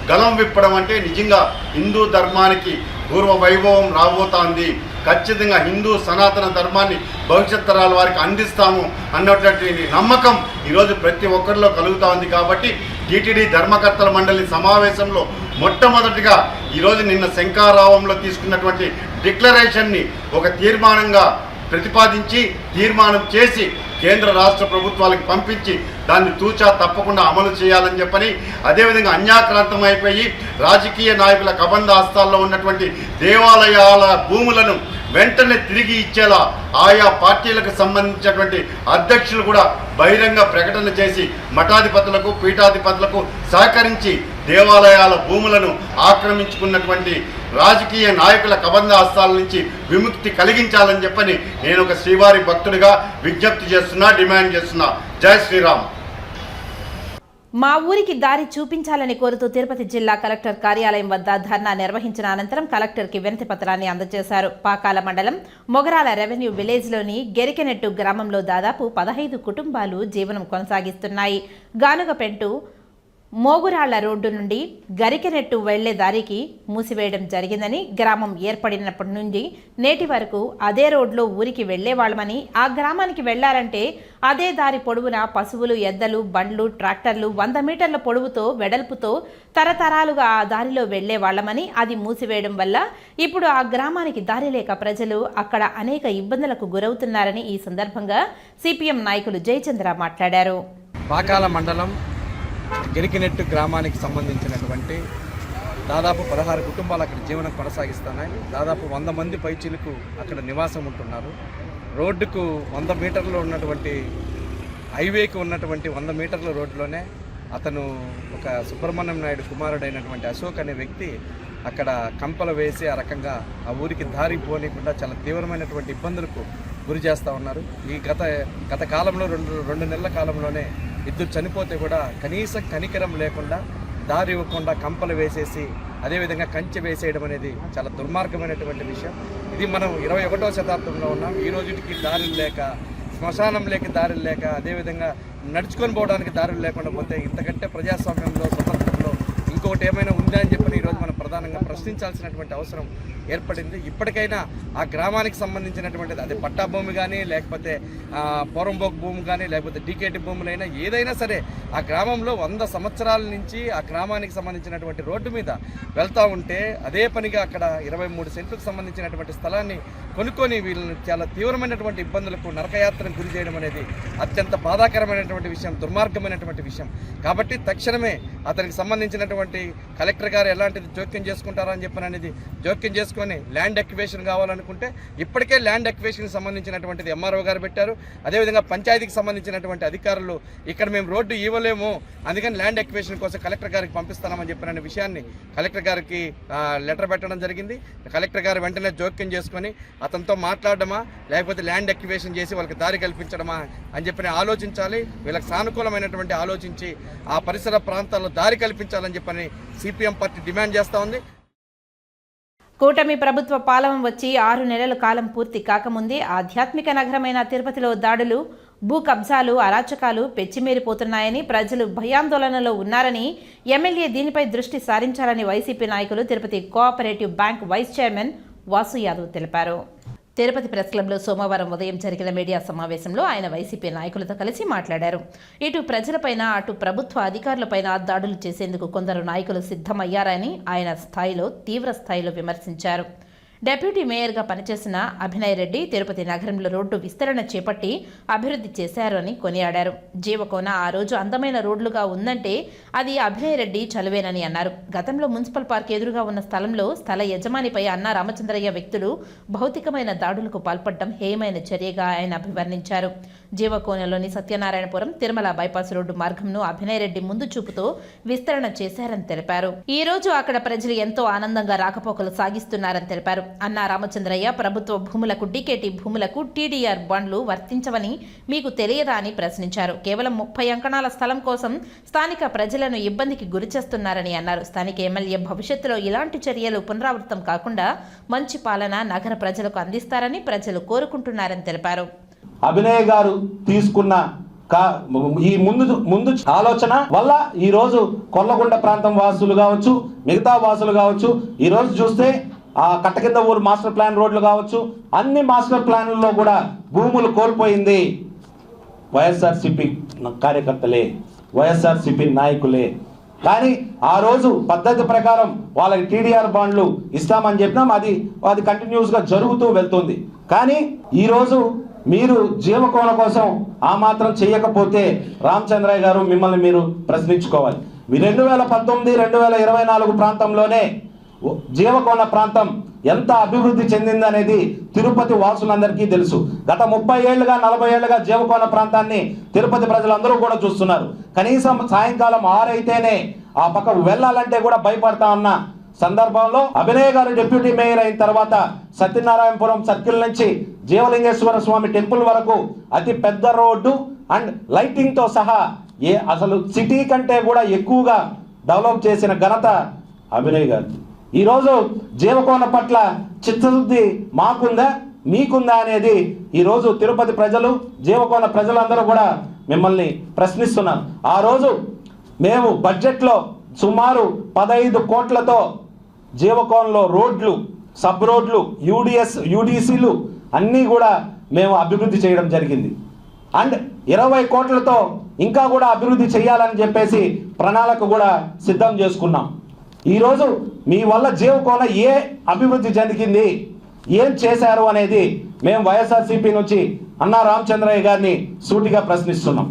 [SPEAKER 8] గలం విప్పడం అంటే నిజంగా హిందూ ధర్మానికి పూర్వ వైభవం రాబోతోంది. ఖచ్చితంగా హిందూ సనాతన ధర్మాన్ని భవిష్యత్ తరాల వారికి అందిస్తాము అన్నటువంటి నమ్మకం ఈరోజు ప్రతి ఒక్కరిలో కలుగుతూ ఉంది. కాబట్టి టీటీడీ ధర్మకర్తల మండలి సమావేశంలో మొట్టమొదటిగా ఈరోజు నిన్న శంఖారావంలో తీసుకున్నటువంటి డిక్లరేషన్ని ఒక తీర్మానంగా ప్రతిపాదించి తీర్మానం చేసి కేంద్ర రాష్ట్ర ప్రభుత్వాలకు పంపించి దాన్ని తూచా తప్పకుండా అమలు చేయాలని చెప్పని, అదేవిధంగా అన్యాక్రాంతం అయిపోయి రాజకీయ నాయకుల కబంధ హస్తాల్లో ఉన్నటువంటి దేవాలయాల భూములను వెంటనే తిరిగి ఇచ్చేలా ఆయా పార్టీలకు సంబంధించినటువంటి అధ్యక్షులు కూడా బహిరంగ ప్రకటన చేసి మఠాధిపతులకు పీఠాధిపతులకు సహకరించి దేవాలయాల భూములను ఆక్రమించుకున్నటువంటి రాజకీయ నాయకుల కబంధ హస్తాల నుంచి విముక్తి కలిగించాలని చెప్పని నేను ఒక శ్రీవారి భక్తుడిగా విజ్ఞప్తి చేస్తున్నా, డిమాండ్ చేస్తున్నా. జై శ్రీరామ్.
[SPEAKER 1] మా ఊరికి దారి చూపించాలని కోరుతూ తిరుపతి జిల్లా కలెక్టర్ కార్యాలయం వద్ద ధర్నా నిర్వహించిన అనంతరం కలెక్టర్కి వినతి పత్రాన్ని అందజేశారు. పాకాల మండలం మొగరాల రెవెన్యూ విలేజ్లోని గెరికెనెట్టు గ్రామంలో దాదాపు 15 కుటుంబాలు జీవనం కొనసాగిస్తున్నాయి. గానుగపెంటు మోగురాళ్ల రోడ్డు నుండి గరికెనెట్టు వెళ్లే దారికి మూసివేయడం జరిగిందని, గ్రామం ఏర్పడినప్పటి నుండి నేటి వరకు అదే రోడ్లో ఊరికి వెళ్లేవాళ్లమని, ఆ గ్రామానికి వెళ్లాలంటే అదే దారి పొడవునా పశువులు, ఎద్దలు, బండ్లు, ట్రాక్టర్లు 100 మీటర్ల పొడవుతో వెడల్పుతో తరతరాలుగా ఆ దారిలో వెళ్లేవాళ్లమని, అది మూసివేయడం వల్ల ఇప్పుడు ఆ గ్రామానికి దారి లేక ప్రజలు అక్కడ అనేక ఇబ్బందులకు గురవుతున్నారని ఈ సందర్భంగా సిపిఎం నాయకులు జయచంద్ర మాట్లాడారు.
[SPEAKER 9] పాకాల మండలం గెరికినెట్టు గ్రామానికి సంబంధించినటువంటి దాదాపు 16 కుటుంబాలు అక్కడ జీవనం కొనసాగిస్తున్నాయి. దాదాపు 100 మంది పైచిలకు అక్కడ నివాసం ఉంటున్నారు. రోడ్డుకు 100 మీటర్లు ఉన్నటువంటి హైవేకి ఉన్నటువంటి 100 మీటర్ల రోడ్లోనే అతను ఒక సుబ్రహ్మణ్యం నాయుడు కుమారుడైనటువంటి అశోక్ అనే వ్యక్తి అక్కడ కంపలు వేసి ఆ రకంగా ఆ ఊరికి దారి పోనీయకుండా చాలా తీవ్రమైనటువంటి ఇబ్బందులకు గురి చేస్తూ ఉన్నారు. ఈ గత కాలంలో రెండు నెలల కాలంలోనే ఇద్దరు చనిపోతే కూడా కనీసం కనికరం లేకుండా దారి ఇవ్వకుండా కంపలు వేసేసి అదేవిధంగా కంచె వేసేయడం అనేది చాలా దుర్మార్గమైనటువంటి విషయం. ఇది మనం 21వ శతాబ్దంలో ఉన్నాం. ఈ రోజుకి దారులు లేక, శ్మశానం లేక దారులు లేక, అదేవిధంగా నడుచుకొని పోవడానికి దారులు లేకుండా పోతే ఇంతకంటే ప్రజాస్వామ్యంలో, స్వతంత్రంలో ఇంకొకటి ఏమైనా ఉందా అని చెప్పి ఈరోజు మనం ప్రధానంగా ప్రశ్నించాల్సినటువంటి అవసరం ఏర్పడింది. ఇప్పటికైనా ఆ గ్రామానికి సంబంధించినటువంటిది అది పట్టా భూమి కానీ, లేకపోతే పోరంబోక్ భూమి కానీ, లేకపోతే డీకేటీ భూములైనా ఏదైనా సరే ఆ గ్రామంలో 100 సంవత్సరాల నుంచి ఆ గ్రామానికి సంబంధించినటువంటి రోడ్డు మీద వెళ్తూ ఉంటే అదే పనిగా అక్కడ 23 సెంట్లకు సంబంధించినటువంటి స్థలాన్ని కొనుక్కొని వీళ్ళని చాలా తీవ్రమైనటువంటి ఇబ్బందులకు, నరకయాత్రకు గురి చేయడం అనేది అత్యంత బాధాకరమైనటువంటి విషయం, దుర్మార్గమైనటువంటి విషయం. కాబట్టి తక్షణమే అతనికి సంబంధించినటువంటి కలెక్టర్ గారు ఎలాంటిది జోక్యం చేసుకుంటారని చెప్పననేది జోక్యం చేసుకొని ల్యాండ్ ఎక్వివేషన్ కావాలనుకుంటే ఇప్పటికే ల్యాండ్ ఎక్వివేషన్కి సంబంధించినటువంటిది ఎంఆర్ఓ గారు పెట్టారు. అదేవిధంగా పంచాయతీకి సంబంధించినటువంటి అధికారులు ఇక్కడ మేము రోడ్డు ఇవ్వలేము, అందుకని ల్యాండ్ ఎక్వివేషన్ కోసం కలెక్టర్ గారికి పంపిస్తామని చెప్పిన విషయాన్ని కలెక్టర్ గారికి లెటర్ పెట్టడం జరిగింది. కలెక్టర్ గారు వెంటనే జోక్యం చేసుకొని అతనితో మాట్లాడడమా లేకపోతే ల్యాండ్ ఎక్వివేషన్ చేసి వాళ్ళకి దారి కల్పించడమా అని చెప్పి ఆలోచించాలి. వీళ్ళకి సానుకూలమైనటువంటి ఆలోచించి ఆ పరిసర ప్రాంతాల్లో దారి కల్పించాలని చెప్పని సిపిఎం పార్టీ డిమాండ్ చేస్తూ ఉంది.
[SPEAKER 1] కూటమి ప్రభుత్వ పాలన వచ్చి 6 నెలల కాలం పూర్తి కాకముందే ఆధ్యాత్మిక నగరమైన తిరుపతిలో దాడులు, భూ కబ్జాలు, అరాచకాలు పెచ్చిమీరిపోతున్నాయని, ప్రజలు భయాందోళనలో ఉన్నారని, ఎమ్మెల్యే దీనిపై దృష్టి సారించాలని వైసీపీ నాయకులు Tirupati cooperative bank vice chairman Vasu Yadav తెలిపారు. తిరుపతి ప్రెస్ క్లబ్లో సోమవారం ఉదయం జరిగిన మీడియా సమావేశంలో ఆయన వైసీపీ నాయకులతో కలిసి మాట్లాడారు. ఇటు ప్రజలపైన అటు ప్రభుత్వ అధికారులపైన దాడులు చేసేందుకు కొందరు నాయకులు సిద్ధమయ్యారని ఆయన తీవ్ర స్థాయిలో విమర్శించారు. డిప్యూటీ మేయర్గా పనిచేసిన అభినయ్ రెడ్డి తిరుపతి నగరంలో రోడ్డు విస్తరణ చేపట్టి అభివృద్ధి చేశారు అని కొనియాడారు. జీవకోన ఆ రోజు అందమైన రోడ్లుగా ఉందంటే అది అభినయ్ రెడ్డి చలువేనని అన్నారు. గతంలో మున్సిపల్ పార్క్ ఎదురుగా ఉన్న స్థలంలో స్థల యజమానిపై అన్నా రామచంద్రయ్య వ్యక్తులు భౌతికమైన దాడులకు పాల్పడడం హేయమైన చర్యగా ఆయన అభివర్ణించారు. జీవకోనలోని సత్యనారాయణపురం తిరుమల బైపాస్ రోడ్డు మార్గంను అభినయ్ రెడ్డి ముందు చూపుతో విస్తరణ చేశారని తెలిపారు. ఈ రోజు అక్కడ ప్రజలు ఎంతో ఆనందంగా రాకపోకలు సాగిస్తున్నారని తెలిపారు. అన్నా రామచంద్రయ్య ప్రభుత్వ భూములకు, డీకేటీ భూములకు టీడీఆర్ బాండ్లు వర్తించవని మీకు తెలియదా అని ప్రశ్నించారు. కేవలం 30 అంకణాల స్థలం కోసం స్థానిక ప్రజలను ఇబ్బందికి గురిచేస్తున్నారని అన్నారు. స్థానిక ఎమ్మెల్యే భవిష్యత్తులో ఇలాంటి చర్యలు పునరావృతం కాకుండా మంచి పాలన నగర ప్రజలకు అందిస్తారని ప్రజలు కోరుకుంటున్నారని తెలిపారు.
[SPEAKER 10] అభినయ్ గారు తీసుకున్న ఈ ముందు ఆలోచన వల్ల ఈ రోజు కొల్లగొండ ప్రాంతం వాసులు కావచ్చు, మిగతా వాసులు కావచ్చు, ఈ రోజు చూస్తే ఆ కట్టకింద ఊరు మాస్టర్ ప్లాన్ రోడ్లు కావచ్చు, అన్ని మాస్టర్ ప్లాన్లలో కూడా భూములు కోల్పోయింది వైఎస్ఆర్సీపీ కార్యకర్తలే, వైఎస్ఆర్సీపీ నాయకులే. కానీ ఆ రోజు పద్ధతి ప్రకారం వాళ్ళకి టీడీఆర్ బాండ్లు ఇస్తామని చెప్పినాం. అది కంటిన్యూస్గా జరుగుతూ వెళ్తుంది. కానీ ఈరోజు మీరు జీవకోణ కోసం ఆ మాత్రం చేయకపోతే రామచంద్రయ్య గారు మిమ్మల్ని మీరు ప్రశ్నించుకోవాలి. 2019, 2024 ప్రాంతంలోనే జీవకోణ ప్రాంతం ఎంత అభివృద్ధి చెందిందనేది తిరుపతి వాసులందరికీ తెలుసు. గత 30 ఏళ్లుగా 40 ఏళ్లుగా జీవకోణ ప్రాంతాన్ని తిరుపతి ప్రజలందరూ కూడా చూస్తున్నారు. కనీసం సాయంకాలం 6 అయితేనే ఆ పక్కకు వెళ్ళాలంటే కూడా భయపడతా ఉన్న సందర్భంలో అభినయ్ గారు డిప్యూటీ మేయర్ అయిన తర్వాత సత్యనారాయణపురం సర్కిల్ నుంచి జీవలింగేశ్వర స్వామి టెంపుల్ వరకు అతి పెద్ద రోడ్డు అండ్ లైటింగ్తో సహా అసలు సిటీ కంటే కూడా ఎక్కువగా డెవలప్ చేసిన ఘనత అభినయ్ గారు. ఈరోజు జీవకోణ పట్ల చిత్తశుద్ధి మాకుందా మీకుందా అనేది ఈరోజు తిరుపతి ప్రజలు జీవకోణ ప్రజలందరూ కూడా మిమ్మల్ని ప్రశ్నిస్తున్నారు. ఆ రోజు మేము బడ్జెట్లో సుమారు 15 కోట్లతో జీవకోణలో రోడ్లు, సబ్ రోడ్లు, యూడీసీలు అన్నీ కూడా మేము అభివృద్ధి చేయడం జరిగింది. అండ్ 20 కోట్లతో ఇంకా కూడా అభివృద్ధి చేయాలని చెప్పేసి ప్రణాళిక కూడా సిద్ధం చేసుకున్నాం. ఈరోజు మీ వల్ల జీవకోణ ఏ అభివృద్ధి జరిగింది, ఏం చేశారు అనేది మేము వైఎస్ఆర్సీపీ నుంచి అన్నా రామచంద్రయ్య గారిని సూటిగా ప్రశ్నిస్తున్నాం.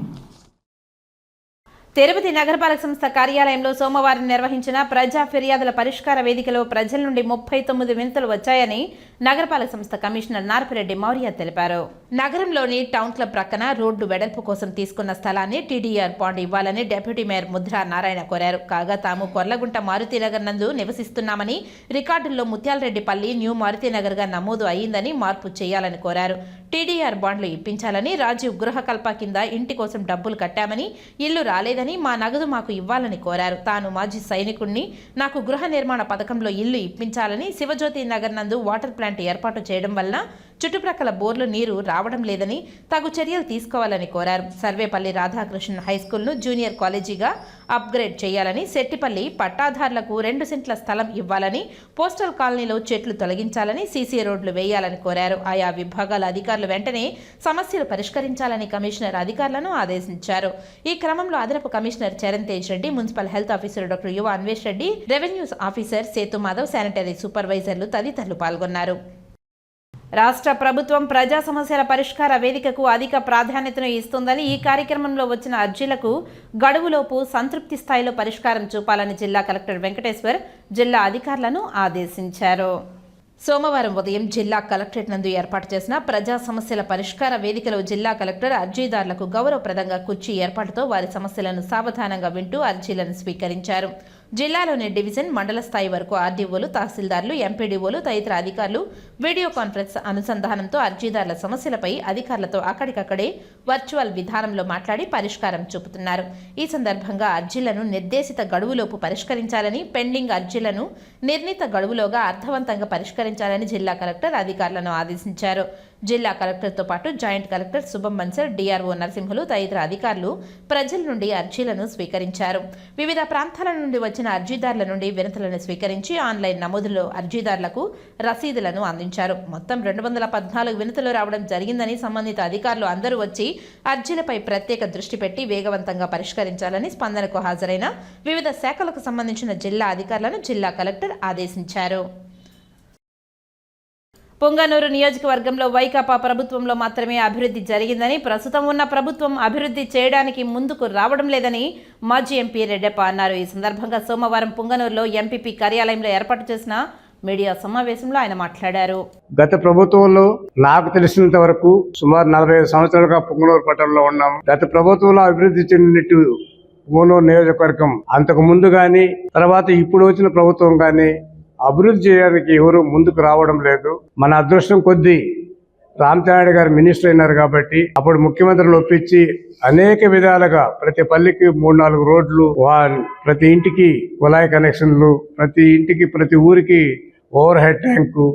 [SPEAKER 1] తిరుపతి నగరపాలక సంస్థ కార్యాలయంలో సోమవారం నిర్వహించిన ప్రజా ఫిర్యాదుల పరిష్కార వేదికలో ప్రజల నుండి 39 వినతులు వచ్చాయని నగరపాలక సంస్థ కమిషనర్ నార్పిరెడ్డి మౌర్య తెలిపారు. నగరంలోని టౌన్ క్లబ్ ప్రక్కన రోడ్డు వెడల్పు కోసం తీసుకున్న స్థలాన్ని టీడీఆర్ బాండ్ ఇవ్వాలని డిప్యూటీ మేయర్ ముద్రా నారాయణ కోరారు. కాగా తాము కొర్లగుంట మారుతీనగర్ నందు నివసిస్తున్నామని, రికార్డుల్లో ముత్యాలరెడ్డిపల్లి న్యూ మారుతీనగర్గా నమోదు అయ్యిందని మార్పు చేయాలని కోరారు. టీడీఆర్ బాండ్లు ఇప్పించాలని, రాజీవ్ గృహకల్ప కింద ఇంటి కోసం డబ్బులు కట్టామని, ఇల్లు రాలేదని, మా నగదు మాకు ఇవ్వాలని కోరారు. తాను మాజీ సైనికుణ్ణి, నాకు గృహ నిర్మాణ పథకంలో ఇల్లు ఇప్పించాలని, శివజ్యోతి నగర్ నందు వాటర్ ప్లాంట్ ఏర్పాటు చేయడం వల్ల చుట్టుప్రక్కల బోర్లు నీరు రావడం లేదని తగు చర్యలు తీసుకోవాలని కోరారు. సర్వేపల్లి రాధాకృష్ణన్ హైస్కూల్ను జూనియర్ కాలేజీగా అప్గ్రేడ్ చేయాలని, శెట్టిపల్లి పట్టాదారులకు 2 సెంట్ల స్థలం ఇవ్వాలని, పోస్టల్ కాలనీలో చెట్లు తొలగించాలని, సీసీ రోడ్లు వేయాలని కోరారు. ఆయా విభాగాల అధికారులు వెంటనే సమస్యలు పరిష్కరించాలని కమిషనర్ అధికారులను ఆదేశించారు. ఈ క్రమంలో అదనపు commissioner Charan Tej Reddy, municipal health officer doctor Yuva Anvesh Reddy, revenue officer Sethu Madhav, sanitary సూపర్వైజర్లు తదితరులు పాల్గొన్నారు. రాష్ట్ర ప్రభుత్వం ప్రజా సమస్యల పరిష్కార వేదికకు అధిక ప్రాధాన్యతను ఇస్తుందని, ఈ కార్యక్రమంలో వచ్చిన అర్జీలకు గడువులోపు సంతృప్తి స్థాయిలో పరిష్కారం చూపాలని జిల్లా కలెక్టర్ వెంకటేశ్వర్ జిల్లా అధికారులను ఆదేశించారు. సోమవారం ఉదయం జిల్లా కలెక్టరేట్ నందు ఏర్పాటు చేసిన ప్రజా సమస్యల పరిష్కార వేదికలో జిల్లా కలెక్టర్ అర్జీదారులకు గౌరవప్రదంగా కుర్చీ ఏర్పాటుతో వారి సమస్యలను సావధానంగా వింటూ అర్జీలను స్వీకరించారు. జిల్లాలోని డివిజన్, మండల స్థాయి వరకు ఆర్డీఓలు, తహసీల్దార్లు, ఎంపీడీఓలు తదితర అధికారులు వీడియో కాన్ఫరెన్స్ అనుసంధానంతో అర్జీదారుల సమస్యలపై అధికారులతో అక్కడికక్కడే వర్చువల్ విధానంలో మాట్లాడి పరిష్కారం చూపుతున్నారు. ఈ సందర్భంగా అర్జీలను నిర్దేశిత గడువులోపు పరిష్కరించాలని, పెండింగ్ అర్జీలను నిర్ణీత గడువులోగా అర్థవంతంగా పరిష్కరించాలని జిల్లా కలెక్టర్ అధికారులను ఆదేశించారు. జిల్లా కలెక్టర్తో పాటు జాయింట్ కలెక్టర్ శుభం బన్సల్, డిఆర్ఓ నరసింహులు తదితర అధికారులు ప్రజల నుండి అర్జీలను స్వీకరించారు. వివిధ ప్రాంతాల నుండి వచ్చిన అర్జీదారుల నుండి వినతులను స్వీకరించి ఆన్లైన్ నమోదులో అర్జీదారులకు రసీదులను అందించారు. మొత్తం 214 వినతులు రావడం జరిగిందని, సంబంధిత అధికారులు అందరూ వచ్చి అర్జీలపై ప్రత్యేక దృష్టి పెట్టి వేగవంతంగా పరిష్కరించాలని స్పందనకు హాజరైన వివిధ శాఖలకు సంబంధించిన జిల్లా అధికారులను జిల్లా కలెక్టర్ ఆదేశించారు. పుంగనూరు నియోజకవర్గంలో వైకాపా ప్రభుత్వంలో మాత్రమే అభివృద్ధి జరిగిందని, ప్రస్తుతం ఉన్న ప్రభుత్వం అభివృద్ధి చేయడానికి ముందుకు రావడం లేదని మాజీ ఎంపీ రెడ్డప్ప అన్నారు. ఈ సందర్భంగా సోమవారం పుంగనూరులో ఎంపీపీ కార్యాలయంలో ఏర్పాటు చేసిన మీడియా సమావేశంలో ఆయన మాట్లాడారు.
[SPEAKER 11] గత ప్రభుత్వంలో నాకు తెలిసినంత వరకు సుమారు 45 సంవత్సరాలుగా పుంగనూరు పట్టణంలో ఉన్నాము. గత ప్రభుత్వంలో అభివృద్ధి చెందినట్టు పుంగనూరు నియోజకవర్గం అంతకు ముందు కానీ, తర్వాత ఇప్పుడు వచ్చిన ప్రభుత్వం కానీ అభివృద్ధి చేయడానికి ఎవరు ముందుకు రావడం లేదు. మన అదృష్టం కొద్దీ రామచంద్రయ్య గారు మినిస్టర్ అయినారు కాబట్టి అప్పుడు ముఖ్యమంత్రిని ఒప్పించి అనేక విధాలుగా ప్రతి పల్లెకి 3-4 రోడ్లు, ప్రతి ఇంటికి కుళాయి కనెక్షన్లు, ప్రతి ఇంటికి ప్రతి ఊరికి ఓవర్ హెడ్ ట్యాంకు,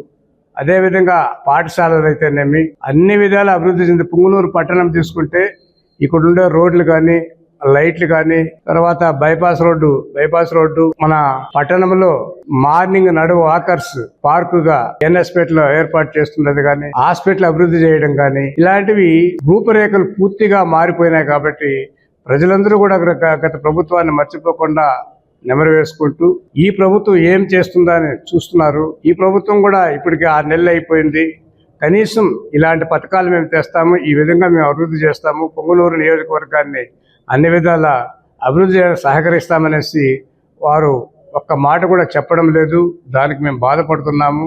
[SPEAKER 11] అదేవిధంగా పాఠశాలలు అయితేనేమి అన్ని విధాల అభివృద్ధి చెంది పుంగనూరు పట్టణం తీసుకుంటే ఇక్కడ ఉండే రోడ్లు కానీ, లైట్లు కానీ, తర్వాత బైపాస్ రోడ్డు మన పట్టణంలో మార్నింగ్ నడువు వాకర్స్ పార్కుగా ఎన్ఎస్పేటలో ఏర్పాటు చేస్తున్నది కానీ, హాస్పిటల్ అభివృద్ధి చేయడం కానీ, ఇలాంటివి రూపురేఖలు పూర్తిగా మారిపోయినాయి. కాబట్టి ప్రజలందరూ కూడా గత ప్రభుత్వాన్ని మర్చిపోకుండా నెమరు వేసుకుంటూ ఈ ప్రభుత్వం ఏం చేస్తుందని చూస్తున్నారు. ఈ ప్రభుత్వం కూడా ఇప్పటికి 6 నెలలు అయిపోయింది. కనీసం ఇలాంటి పథకాలు మేము తెస్తాము, ఈ విధంగా మేము అభివృద్ధి చేస్తాము, పొంగనూరు నియోజకవర్గాన్ని అన్ని విధాల అభివృద్ధి చేయడానికి సహకరిస్తామనేసి వారు ఒక్క మాట కూడా చెప్పడం లేదు. దానికి మేము బాధపడుతున్నాము.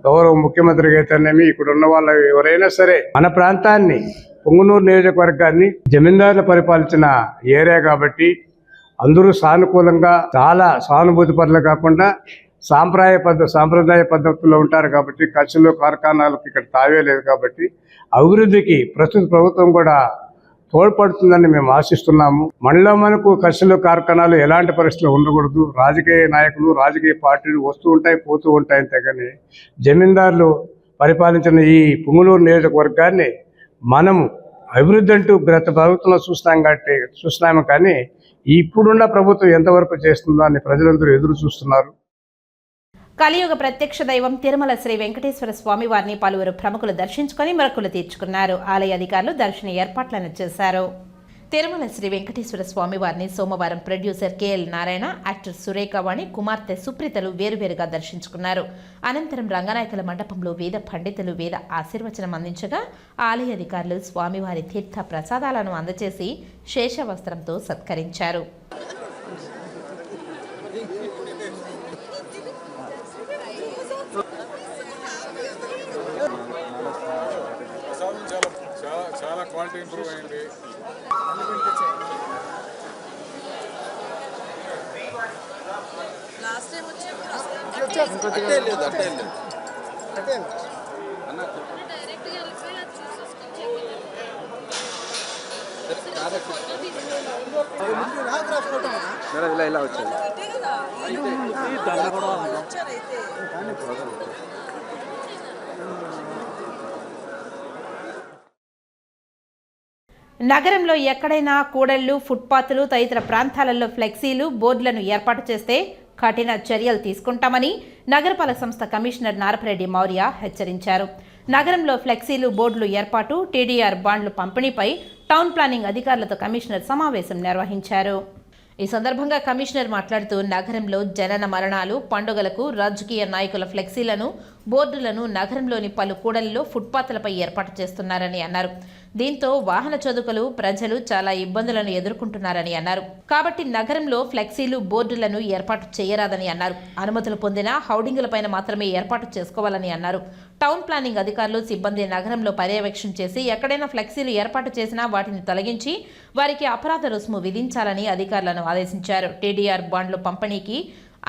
[SPEAKER 11] గౌరవ ముఖ్యమంత్రి అయితేనేమి ఇక్కడ ఉన్న వాళ్ళు ఎవరైనా సరే మన ప్రాంతాన్ని పొంగనూరు నియోజకవర్గాన్ని జమీందారులు పరిపాలించిన ఏరియా కాబట్టి అందరూ సానుకూలంగా చాలా సానుభూతి పరులు కాకుండా సాంప్రదాయ పద్ధతుల్లో ఉంటారు కాబట్టి ఖర్చులు కార్ఖానాలకు ఇక్కడ తావే లేదు కాబట్టి అభివృద్ధికి ప్రస్తుత ప్రభుత్వం కూడా తోడ్పడుతుందని మేము ఆశిస్తున్నాము. మనలో మనకు ఖర్చులు కార్ఖానాలు ఎలాంటి పరిస్థితులు ఉండకూడదు. రాజకీయ నాయకులు రాజకీయ పార్టీలు వస్తూ ఉంటాయి పోతూ ఉంటాయి అంతే కానీ జమీందారులు పరిపాలించిన ఈ పొంగనూరు నియోజకవర్గాన్ని మనము అభివృద్ధి అంటూ గత ప్రభుత్వంలో చూస్తున్నాము కానీ ఇప్పుడున్న ప్రభుత్వం ఎంతవరకు చేస్తుందో అని ప్రజలందరూ ఎదురు చూస్తున్నారు.
[SPEAKER 1] కలియుగ ప్రత్యక్ష దైవం తిరుమల శ్రీ వెంకటేశ్వర స్వామి వారిని పలువురు ప్రముఖులు దర్శించుకొని మొక్కులు తీర్చుకున్నారు. ఆలయ అధికారులు దర్శన ఏర్పాట్లను చేశారు. తిరుమల శ్రీ వెంకటేశ్వర స్వామి వారిని సోమవారం producer KL Narayana, actor Surekhavani, కుమార్తె సుప్రీతలు వేరువేరుగా దర్శించుకున్నారు. అనంతరం రంగనాయకుల మండపంలో వేద పండితులు వేద ఆశీర్వచనం అందించగా ఆలయ అధికారులు స్వామివారి తీర్థ ప్రసాదాలను అందజేసి శేషవస్త్రంతో సత్కరించారు.
[SPEAKER 6] చాలా క్వాలిటీ ఇంప్రూవ్ అయింది.
[SPEAKER 9] ఇలా వచ్చాయి.
[SPEAKER 1] నగరంలో ఎక్కడైనా కూడళ్లు, ఫుట్పాత్లు తదితర ప్రాంతాలలో ఫ్లెక్సీలు, బోర్డులను ఏర్పాటు చేస్తే కఠిన చర్యలు తీసుకుంటామని నగరపాలక సంస్థ కమిషనర్ నారపరెడ్డి మౌర్య హెచ్చరించారు. నగరంలో ఫ్లెక్సీలు, బోర్డులు ఏర్పాటు, టీడీఆర్ బాండ్లు పంపిణీపై టౌన్ ప్లానింగ్ అధికారులతో కమిషనర్ సమావేశం నిర్వహించారు. ఈ సందర్భంగా కమిషనర్ మాట్లాడుతూ నగరంలో జనన మరణాలు, పండుగలకు రాజకీయ నాయకుల ఫ్లెక్సీలను, బోర్డులను నగరంలోని పలు కూడళ్లలో, ఫుట్పాత్లపై ఏర్పాటు చేస్తున్నారని అన్నారు. దీంతో వాహన చదువుకులు ప్రజలు చాలా ఇబ్బందులను ఎదుర్కొంటున్నారని అన్నారు. కాబట్టి నగరంలో ఫ్లెక్సీలు, బోర్డులను ఏర్పాటు చేయరాదని అన్నారు. అనుమతులు పొందిన హౌడింగులపైన మాత్రమే ఏర్పాటు చేసుకోవాలని అన్నారు. టౌన్ ప్లానింగ్ అధికారులు, సిబ్బంది నగరంలో పర్యవేక్షణ చేసి ఎక్కడైనా ఫ్లెక్సీలు ఏర్పాటు చేసినా వాటిని తొలగించి వారికి అపరాధ రుసుము విధించాలని అధికారులను ఆదేశించారు. టీడీఆర్ బాండ్లు పంపిణీకి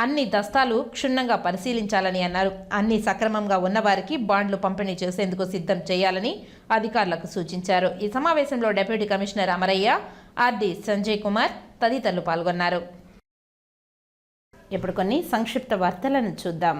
[SPEAKER 1] అన్ని దస్తాలు క్షుణ్ణంగా పరిశీలించాలని అన్నారు. అన్ని సక్రమంగా ఉన్నవారికి బాండ్లు పంపిణీ చేసేందుకు సిద్ధం చేయాలని అధికారులకు సూచించారు. ఈ సమావేశంలో deputy commissioner Amarayya, RD Sanjay Kumar తదితరులు పాల్గొన్నారు. ఇప్పుడు కొన్ని సంక్షిప్త వార్తలను చూద్దాం.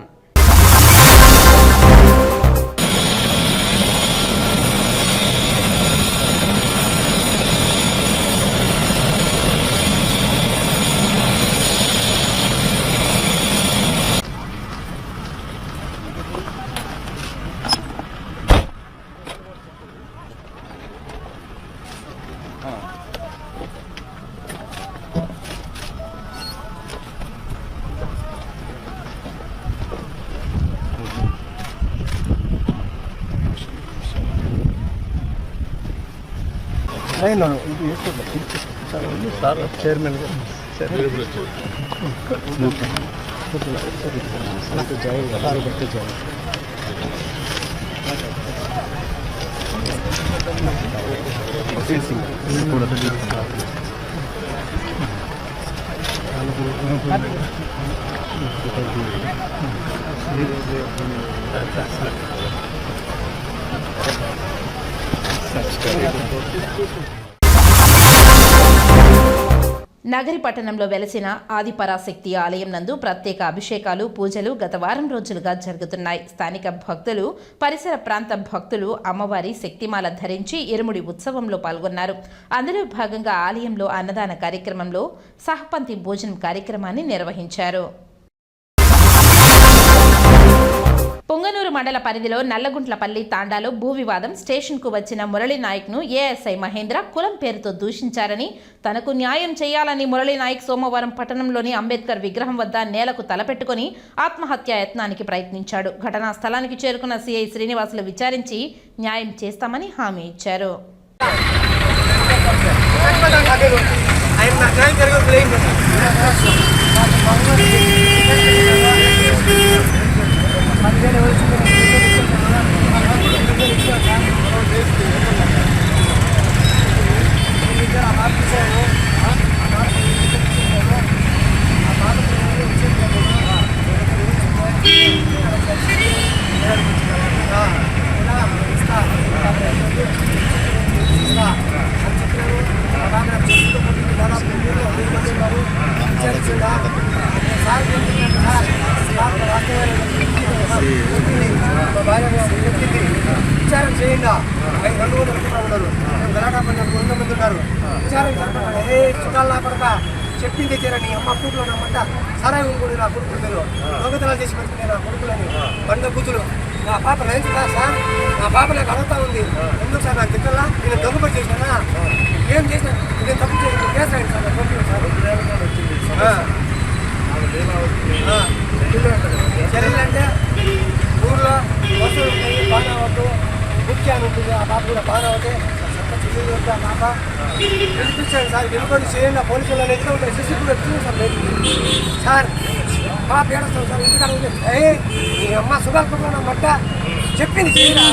[SPEAKER 7] చైర్మన్
[SPEAKER 1] నగరి పట్టణంలో వెలసిన ఆదిపరాశక్తి ఆలయం నందు ప్రత్యేక అభిషేకాలు, పూజలు గత వారం రోజులుగా జరుగుతున్నాయి. స్థానిక భక్తులు, పరిసర ప్రాంత భక్తులు అమ్మవారి శక్తిమాల ధరించి ఇరుముడి ఉత్సవంలో పాల్గొన్నారు. అందులో భాగంగా ఆలయంలో అన్నదాన కార్యక్రమంలో సహపంక్తి భోజనం కార్యక్రమాన్ని నిర్వహించారు. పొంగనూరు మండల పరిధిలో నల్లగుంట్లపల్లి తాండాలో భూ వివాదం స్టేషన్కు వచ్చిన మురళీ నాయక్ను ఏఎస్ఐ మహేంద్ర కులం పేరుతో దూషించారని, తనకు న్యాయం చేయాలని మురళీ నాయక్ సోమవారం పట్టణంలోని అంబేద్కర్ విగ్రహం వద్ద నేలకు తలపెట్టుకుని ఆత్మహత్యా యత్నానికి ప్రయత్నించాడు. ఘటనా స్థలానికి చేరుకున్న సిఐ శ్రీనివాసులు విచారించి న్యాయం చేస్తామని హామీ ఇచ్చారు.
[SPEAKER 12] విచారం చేయండి. 200 ఉన్నారు, గలాటా పని 100 మంది ఉన్నారు. విచారం జరపండి. చుట్టాలు పడక చెప్పింది చేరని అమ్మ కూతురు నమ్మంట సరాయి ఉండి నా కొడుకులు మీరు దొంగతనాలు చేసి పెట్టుకునే నా కొడుకులని బండ బుద్ధులు. నా పాప రైతు కాదు సార్, నా పాప నాకు అడుగుతా ఉంది. ఎందుకు సార్ నాకు తిట్టాలా? నేను దొంగపడి చేసినా ఏం చేసినా నేను తప్పు చేసి కేసు అయింది సార్. చర్యలు అంటే ఊర్లో వస్తువులు ఉంటాయి, బాగా అవుతూ ముఖ్యాన్ని ఉంటుంది. ఆ పాప కూడా బాగా అవుతాయి. ఆ పాప పిలిపించాను సార్, వెళ్ళిపోయి చేయండి. పోలీసులు అనేది ఉంటాయి, సిసి కూడా వచ్చింది సార్. సార్ పాప ఏడుస్తాం సార్, ఎందుకంటే ఈ అమ్మ సుగాలు మట్ట చెప్పింది చేయరా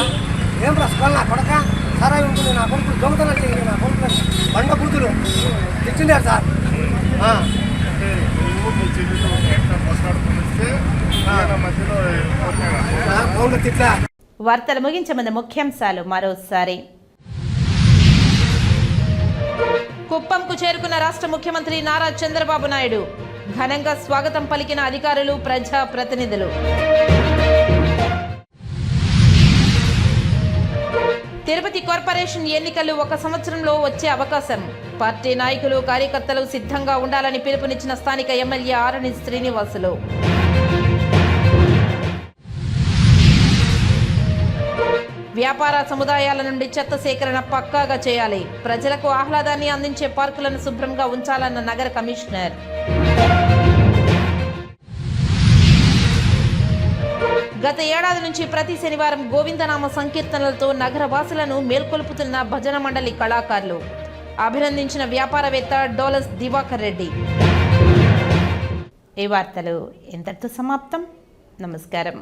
[SPEAKER 12] ఏం రా సుగాలు నా కొడక సరాయి ఉంటుంది. నా కొడుకులు దొంగతనాలు చేయండి, నా కొడుకులు బండ బూతులు తెచ్చిండారు సార్.
[SPEAKER 1] వార్తలు ముగించే ముందు ముఖ్యాంశాలు మరోసారి. కుప్పంకు చేరుకున్న రాష్ట్ర ముఖ్యమంత్రి నారా చంద్రబాబు నాయుడు. ఘనంగా స్వాగతం పలికిన అధికారులు, ప్రజా ప్రతినిధులు. తిరుపతి కార్పొరేషన్ ఎన్నికలు 1 సంవత్సరంలో వచ్చే అవకాశం. పార్టీ నాయకులు, కార్యకర్తలు సిద్ధంగా ఉండాలని పిలుపునిచ్చిన స్థానిక ఎమ్మెల్యే ఆరణి శ్రీనివాసులు. వ్యాపార సముదాయాల నుండి చెత్త సేకరణ పక్కాగా చేయాలి. ప్రజలకు ఆహ్లాదాన్ని అందించే పార్కులను శుభ్రంగా ఉంచాలన్న నగర కమిషనర్. గత ఏడాది నుంచి ప్రతి శనివారం గోవిందనామ సంకీర్తనలతో నగర వాసులను మేల్కొల్పుతున్న భజన మండలి కళాకారులు. అభినందించిన వ్యాపారవేత్త డోలస్ దివాకర్ రెడ్డి. ఈ వార్తలు ఇంతటితో సమాప్తం. నమస్కారం.